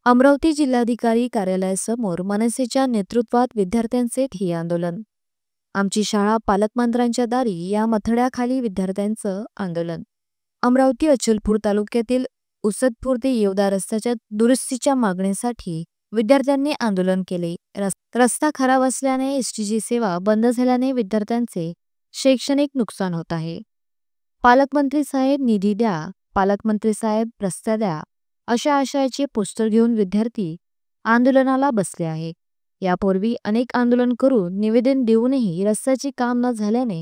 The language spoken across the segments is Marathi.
अमरावती जिल्हाधिकारी कार्यालयासमोर मनसेच्या नेतृत्वात विद्यार्थ्यांचे ठिय्या आंदोलन। आमची शाळा पालकमंत्र्यांच्या दारी या मथळ्याखाली विद्यार्थ्यांचं आंदोलन। अमरावती अचलपूर तालुक्यातील उसतपूर ते येवदा रस्त्याच्या दुरुस्तीच्या मागणीसाठी विद्यार्थ्यांनी आंदोलन केले। रस्ता खराब असल्याने एसटीची सेवा बंद झाल्याने विद्यार्थ्यांचे शैक्षणिक नुकसान होत आहे। पालकमंत्री साहेब निधी द्या, पालकमंत्री साहेब रस्ता द्या अशा आशयाचे पोस्टर घेऊन विद्यार्थी आंदोलनाला बसले आहे। यापूर्वी अनेक आंदोलन करून निवेदन देऊनही रस्त्याचे काम न झाल्याने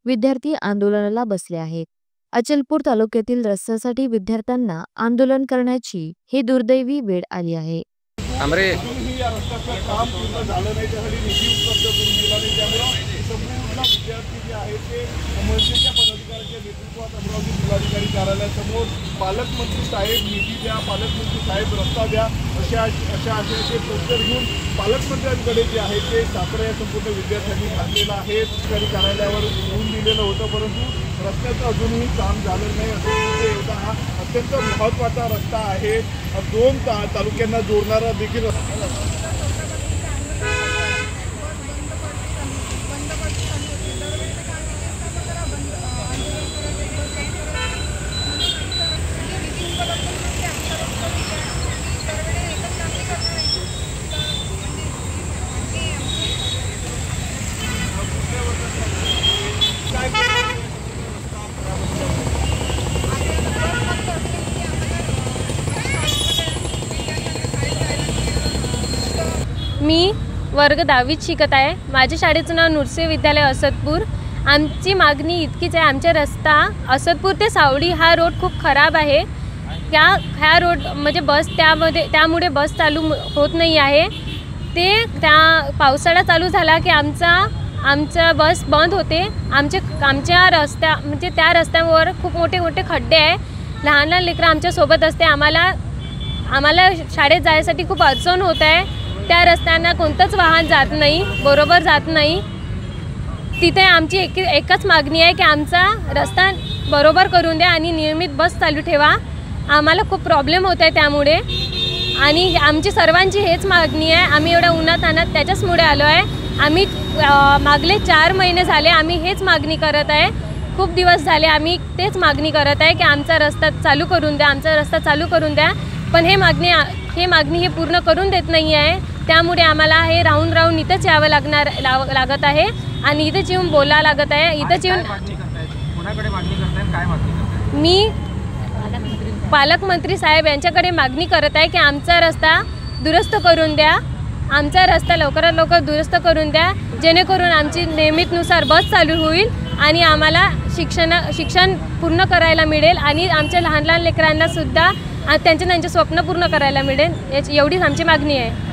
विद्यार्थी आंदोलनाला बसले आहेत। अचलपूर तालुक्यातील रस्त्यासाठी विद्यार्थ्यांना आंदोलन करण्याची ही दुर्दैवी वेळ आली आहे। या रस्त्याचं काम पूर्ण झालं नाही, त्यासाठी निधी उपलब्ध करून दिला नाही, त्यामुळे संपूर्ण विद्यार्थी जे आहेत ते मनसेच्या पदाधिकाऱ्यांच्या नेतृत्वात अमरावती जिल्हाधिकारी कार्यालयासमोर पालकमंत्री साहेब निधी द्या, पालकमंत्री साहेब रस्ता द्या अशा आशयाचे पोस्टर घेऊन पालकमंत्र्यांकडे जे आहे ते साखर या संपूर्ण विद्यार्थ्यांनी घातलेलं आहे। जिल्हाधिकारी कार्यालयावर लिहून दिलेलं होतं, परंतु रस्त्याचं अजूनही काम झालं नाही। येवदा हा अत्यंत महत्त्वाचा रस्ता आहे, दोन तालुक्यांना जोडणारा देखील मी वर्ग 10वीत शिकत आहे। माझ्या शाळेचं नाव नूरसे विद्यालय असतपूर। आमची मागणी इतकीच आहे, आमचा रस्ता असतपूर ते सावडी हा रोड खूप खराब आहे। ह्या रोड म्हणजे त्यामुळे बस चालू होत नाही आहे। त्या पावसाळा चालू झाला की आमचा बस बंद होते। आमच्या रस्त्या म्हणजे त्या रस्त्यावर खूप मोठे खड्डे आहे। लहान लेकरं आमच्या सोबत असते। आम्हाला शाळेत जायसाठी खूप अडचण होत आहे। त्या रस्त्यांना कोणतंच वाहन जात नाही, बरोबर जात नाही। तिथे आमची एकच मागणी आहे की आमचा रस्ता बरोबर करून द्या आणि नियमित बस चालू ठेवा। आम्हाला खूप प्रॉब्लेम होत आहे त्यामुळे, आणि आमची सर्वांची हेच मागणी आहे। आम्ही एवढ्या उन्हातान्हात त्याच्याचमुळे आलो आहे। आम्ही मागले 4 महिने झाले आम्ही हेच मागणी करत आहे। खूप दिवस झाले आम्ही तेच मागणी करत आहे की आमचा रस्ता चालू करून द्या, आमचा रस्ता चालू करून द्या। पण हे मागणी पूर्ण करून देत नाही आहे। त्यामुळे आम्हाला हे राहून इथंच यावं लागत आहे आणि इथंच येऊन बोलावं लागत आहे। इथंच येऊन मी पालकमंत्री साहेब यांच्याकडे मागणी करत आहे की आमचा रस्ता दुरुस्त करून द्या, आमचा रस्ता लवकरात लवकर दुरुस्त करून द्या, जेणेकरून आमची नियमितनुसार बस चालू होईल आणि आम्हाला शिक्षण पूर्ण करायला मिळेल आणि आमच्या लहान लेकरांना सुद्धा त्यांचे स्वप्न पूर्ण करायला मिळेल। एवढीच आमची मागणी आहे।